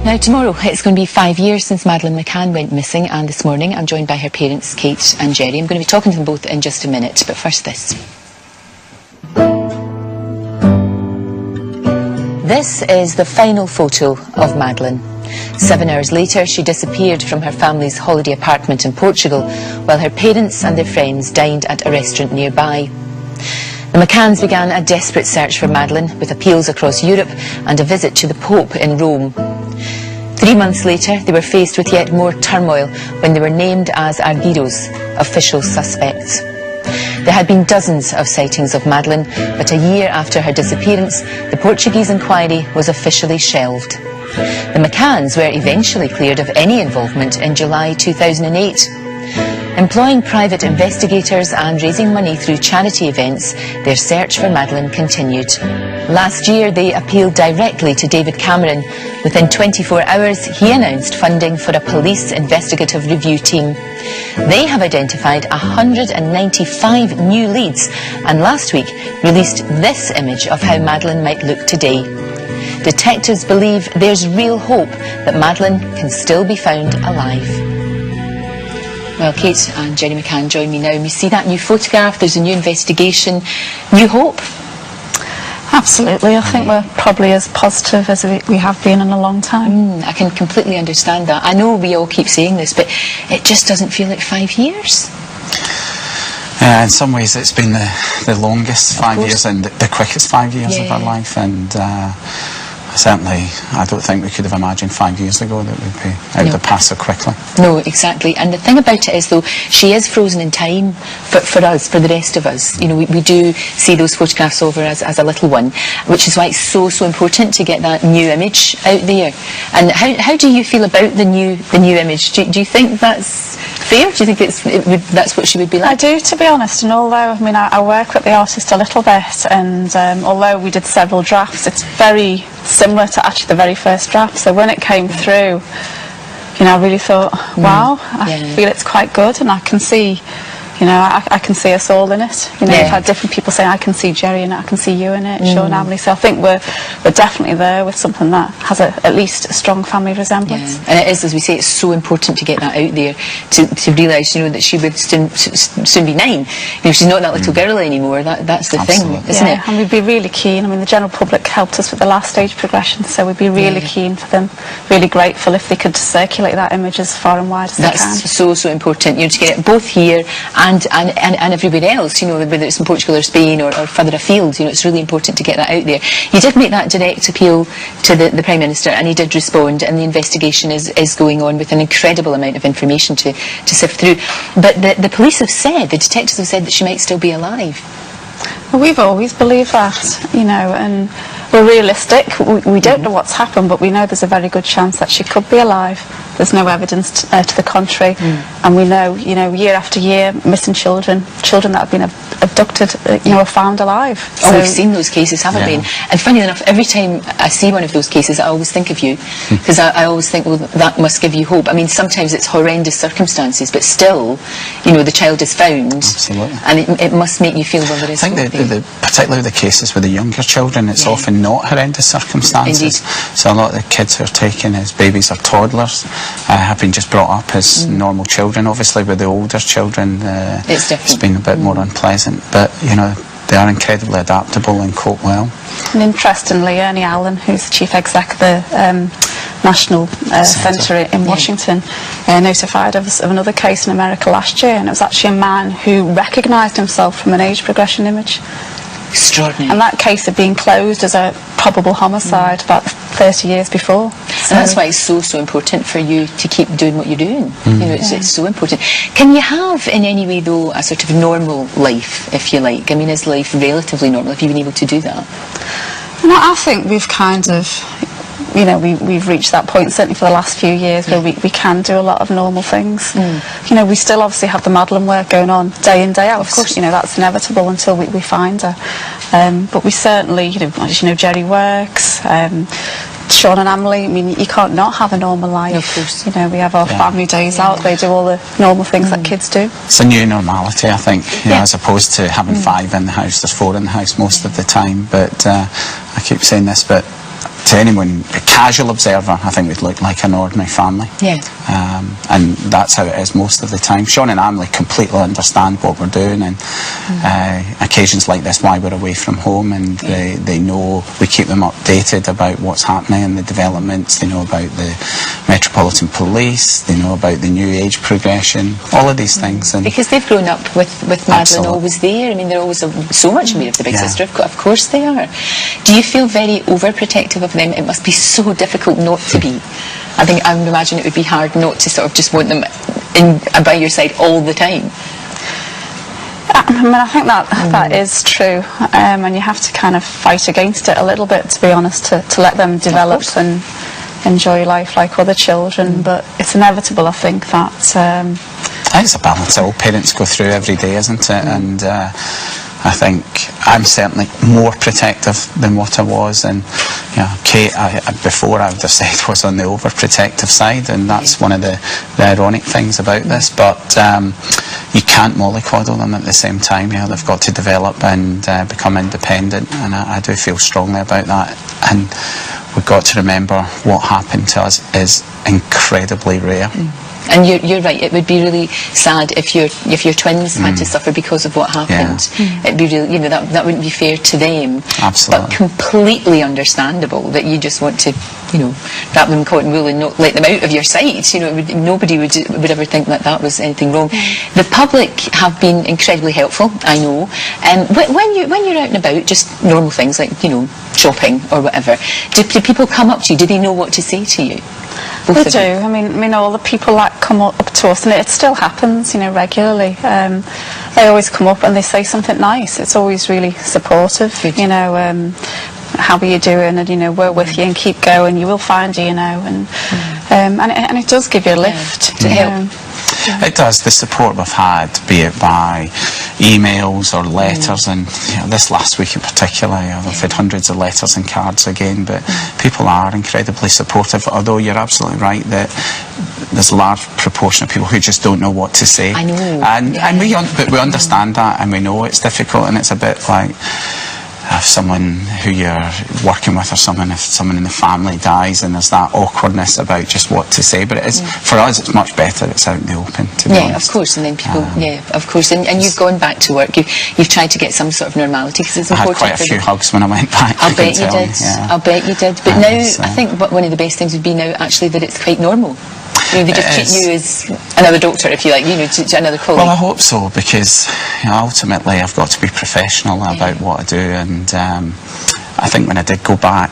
Now tomorrow it's going to be 5 years since Madeleine McCann went missing, and this morning I'm joined by her parents Kate and Jerry. I'm going to be talking to them both in just a minute, but first this. This is the final photo of Madeleine. 7 hours later she disappeared from her family's holiday apartment in Portugal while her parents and their friends dined at a restaurant nearby. The McCanns began a desperate search for Madeleine, with appeals across Europe and a visit to the Pope in Rome. 3 months later, they were faced with yet more turmoil when they were named as arguidos, official suspects. There had been dozens of sightings of Madeleine, but a year after her disappearance, the Portuguese inquiry was officially shelved. The McCanns were eventually cleared of any involvement in July 2008. Employing private investigators and raising money through charity events, their search for Madeleine continued. Last year they appealed directly to David Cameron. Within 24 hours he announced funding for a police investigative review team. They have identified 195 new leads and last week released this image of how Madeleine might look today. Detectives believe there's real hope that Madeleine can still be found alive. Well, Kate and Jerry McCann join me now. We see that new photograph, there's a new investigation, new hope. Absolutely, I think we're probably as positive as we have been in a long time. I can completely understand that. I know we all keep saying this, but it just doesn't feel like 5 years. In some ways it's been the longest 5 years and the quickest 5 years of our life, and certainly, I don't think we could have imagined 5 years ago that we'd be out the past so quickly. No, exactly. And the thing about it is, though, she is frozen in time for us, for the rest of us. You know, we do see those photographs of her as a little one, which is why it's so important to get that new image out there. And how do you feel about the new image? Do you think that's fair? Do you think that's what she would be like? I do, to be honest. And although, I mean, I work with the artist a little bit, and although we did several drafts, it's very similar to actually the very first draft. So when it came through, you know, I really thought, wow, I feel it's quite good, and I can see, you know, I can see us all in it. You know, we've had different people saying, I can see Jerry in it, I can see you in it, Sean, Emily. So I think we're definitely there with something that has at least a strong family resemblance. Yeah. And it is, as we say, it's so important to get that out there, to realise, you know, that she would soon be 9. You know, she's not that little girl anymore. That's the thing, isn't it? And we'd be really keen. I mean, the general public helped us with the last stage progression, so we'd be really keen for them, really grateful if they could circulate that image as far and wide as they can. That's so important, you know, to get it both here and everywhere else, you know, whether it's in Portugal or Spain or further afield. You know, it's really important to get that out there. You did make that direct appeal to the Prime Minister, and he did respond, and the investigation is going on with an incredible amount of information to sift through. But the police have said, the detectives have said, that she might still be alive. Well, we've always believed that, you know, and we're realistic. We don't know what's happened, but we know there's a very good chance that she could be alive. There's no evidence to the contrary, and we know, you know, year after year, missing children that have been abducted, you know, are found alive. So we've seen those cases, haven't we? And funny enough, every time I see one of those cases, I always think of you, because I always think, well, that must give you hope. I mean, sometimes it's horrendous circumstances, but still, you know, the child is found. Absolutely. And it must make you feel, well, there is hope. I think particularly the cases with the younger children, it's often not horrendous circumstances. Indeed. So a lot of the kids who are taken as babies or toddlers have been just brought up as normal children. Obviously with the older children it's been a bit more unpleasant, but you know, they are incredibly adaptable and cope well. And interestingly, Ernie Allen, who's the chief exec of the National Centre in Washington, notified us of another case in America last year, and it was actually a man who recognised himself from an age progression image. Extraordinary. And that case had been closed as a probable homicide about 30 years before. So and that's why it's so important for you to keep doing what you're doing. You know, it's so important. Can you have in any way, though, a sort of normal life, if you like? I mean, is life relatively normal? Have you been able to do that? Well, I think we've kind of, you know, we've reached that point, certainly for the last few years, where we can do a lot of normal things. You know, we still obviously have the Madeleine work going on day in, day out. Of course, you know, that's inevitable until we find her. But we certainly, you know, as you know, Jerry works, Sean and Emily, I mean, you can't not have a normal life. Of course. You know, we have our family days out, they do all the normal things that kids do. It's a new normality, I think, you know, as opposed to having 5 in the house. There's 4 in the house most of the time, but I keep saying this, but to anyone, a casual observer, I think we'd look like an ordinary family. Yeah. And that's how it is most of the time. Sean and Emily completely understand what we're doing, and occasions like this, why we're away from home, and they know we keep them updated about what's happening and the developments. They know about the Metropolitan Police, they know about the new age progression, all of these things. And because they've grown up with Madeleine Absolutely. always there. I mean, they're always so much aware of the big sister. Of course they are. Do you feel very overprotective of them? It must be so difficult not to be. I would imagine it would be hard not to sort of just want them by your side all the time. I mean, I think that is true, and you have to kind of fight against it a little bit, to be honest, to let them develop and enjoy life like other children. But it's inevitable, I think, that it's a balance that all parents go through every day, isn't it? And I think I'm certainly more protective than what I was, and Kate, before I would have said, was on the overprotective side, and that's one of the ironic things about this. But you can't mollycoddle them at the same time. They've got to develop and become independent, and I do feel strongly about that. And we've got to remember what happened to us is incredibly rare. And you're right. It would be really sad if your twins had to suffer because of what happened. It'd be really, that wouldn't be fair to them. Absolutely. But completely understandable that you just want to, wrap them in cotton wool and not let them out of your sight. Nobody would ever think that was anything wrong. The public have been incredibly helpful, I know. When you're out and about, just normal things like shopping or whatever, do people come up to you? Do they know what to say to you? They do. I mean, all the people that come up to us, and it still happens, regularly. They always come up and they say something nice. It's always really supportive. How are you doing? And we're with you and keep going. You will find you, and it does give you a lift to help. It does. The support we've had, be it by emails or letters, and this last week in particular, we've had hundreds of letters and cards again, but people are incredibly supportive, although you're absolutely right that there's a large proportion of people who just don't know what to say. I know. And we understand that, and we know it's difficult, and it's a bit like if someone who you're working with, or if someone in the family dies, and there's that awkwardness about just what to say. But it is, for us, it's much better it's out in the open, to be honest. Of course, and then people, of course. And you've gone back to work, you've tried to get some sort of normality, because it's important. I had quite a few hugs when I went back. I'll bet you did. I'll bet you did. But now, I think one of the best things would be now, actually, that it's quite normal. They just treat you as another doctor, if you like, to another colleague. Well, I hope so, because ultimately I've got to be professional about what I do, and I think when I did go back,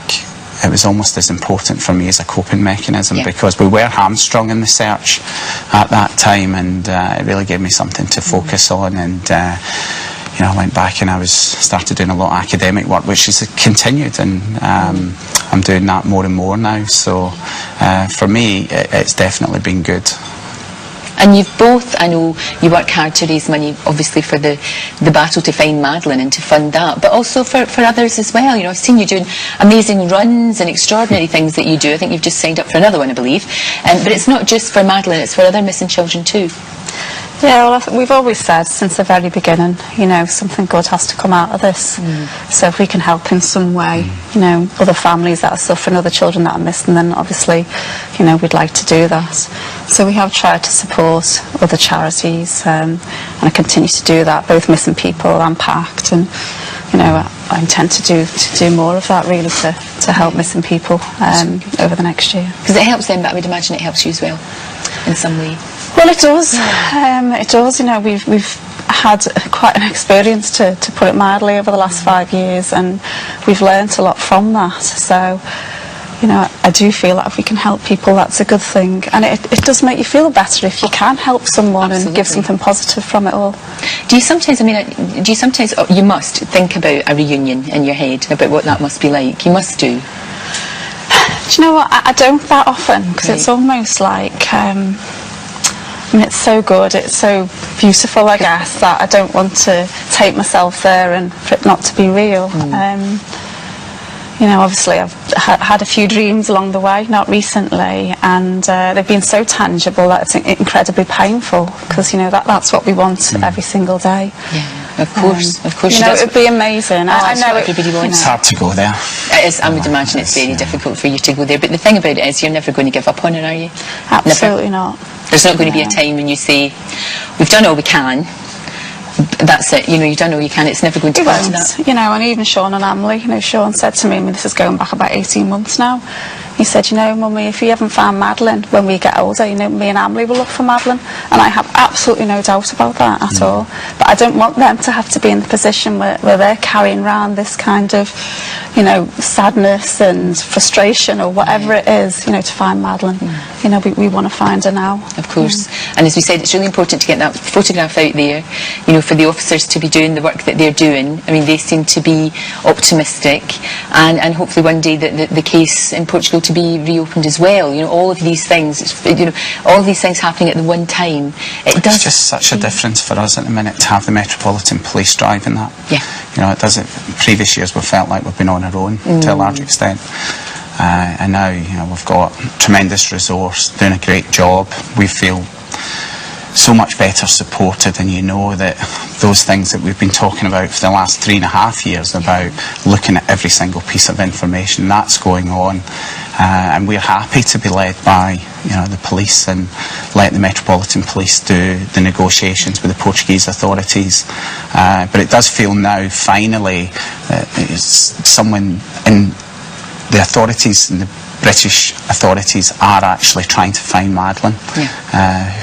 it was almost as important for me as a coping mechanism, because we were hamstrung in the search at that time, and it really gave me something to focus on. And I went back and I started doing a lot of academic work, which has continued, and I'm doing that more and more now. So for me, it's definitely been good. And you've both, I know, you work hard to raise money, obviously, for the battle to find Madeleine and to fund that, but also for others as well. I've seen you doing amazing runs and extraordinary things that you do. I think you've just signed up for another one, I believe. But it's not just for Madeleine, it's for other missing children too. Yeah, well, we've always said since the very beginning, something good has to come out of this. So if we can help in some way, other families that are suffering, other children that are missing, then obviously, we'd like to do that. So we have tried to support other charities, and I continue to do that, both Missing People and PACT, and I intend to do more of that, really, to help missing people over the next year. Because it helps them, but I would imagine it helps you as well, in some way. Well, it does. It does. We've had quite an experience, to put it mildly, over the last 5 years, and we've learnt a lot from that. So, I do feel that if we can help people, that's a good thing, and it does make you feel better if you can help someone and give something positive from it all. Do you sometimes, you must think about a reunion in your head, about what that must be like? You must do. Do you know what? I don't that often, because it's almost like, it's so good, it's so beautiful, I guess, that I don't want to take myself there and for it not to be real. Obviously I've had a few dreams along the way, not recently, and they've been so tangible that it's incredibly painful, because that's what we want every single day. Of course, of course. You know, it would be amazing. I know everybody wants. It's hard to go there. It is. I would imagine it's very difficult for you to go there. But the thing about it is, you're never going to give up on it, are you? Absolutely not. There's not going to be a time when you say, "We've done all we can." That's it. You know, you've done all you can. It's never going to come to that. You know, and even Sean and Emily. You know, Sean said to me, this is going back about 18 months now. He said, you know, Mummy, if you haven't found Madeleine when we get older, you know, me and Emily will look for Madeleine. And I have absolutely no doubt about that at all. But I don't want them to have to be in the position where they're carrying around this kind of, you know, sadness and frustration or whatever it is, you know, to find Madeleine. You know, we want to find her now. Of course. And as we said, it's really important to get that photograph out there, you know, for the officers to be doing the work that they're doing. I mean, they seem to be optimistic, and hopefully one day the case in Portugal to be reopened as well. You know, all of these things, you know, all of these things happening at the one time. It's just such a difference for us at the minute to have the Metropolitan Police driving that. Yeah. You know, it does it. Previous years we felt like we've been on our own to a large extent. And now, you know, we've got tremendous resource, doing a great job. We feel so much better supported, and you know that those things that we've been talking about for the last 3.5 years about looking at every single piece of information, that's going on, and we're happy to be led by, you know, the police and let the Metropolitan Police do the negotiations with the Portuguese authorities. But it does feel now finally that someone in the authorities and the British authorities are actually trying to find Madeleine,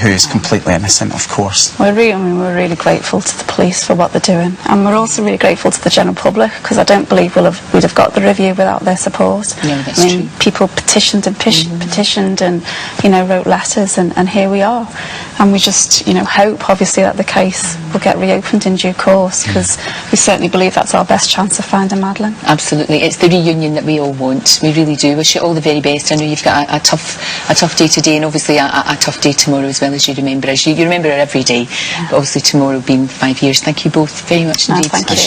who is completely innocent, of course. We're really grateful to the police for what they're doing, and we're also really grateful to the general public, because I don't believe we'd have got the review without their support. No, that's true. People petitioned and petitioned, and you know, wrote letters, and here we are. And we just, you know, hope obviously that the case will get reopened in due course, because we certainly believe that's our best chance of finding Madeleine. Absolutely, it's the reunion that we all want. We really do. Wish you all the very best. I know you've got a tough day today, and obviously a tough day tomorrow as well, as you remember. You remember it every day, but obviously tomorrow being 5 years. Thank you both very much indeed. Thank you.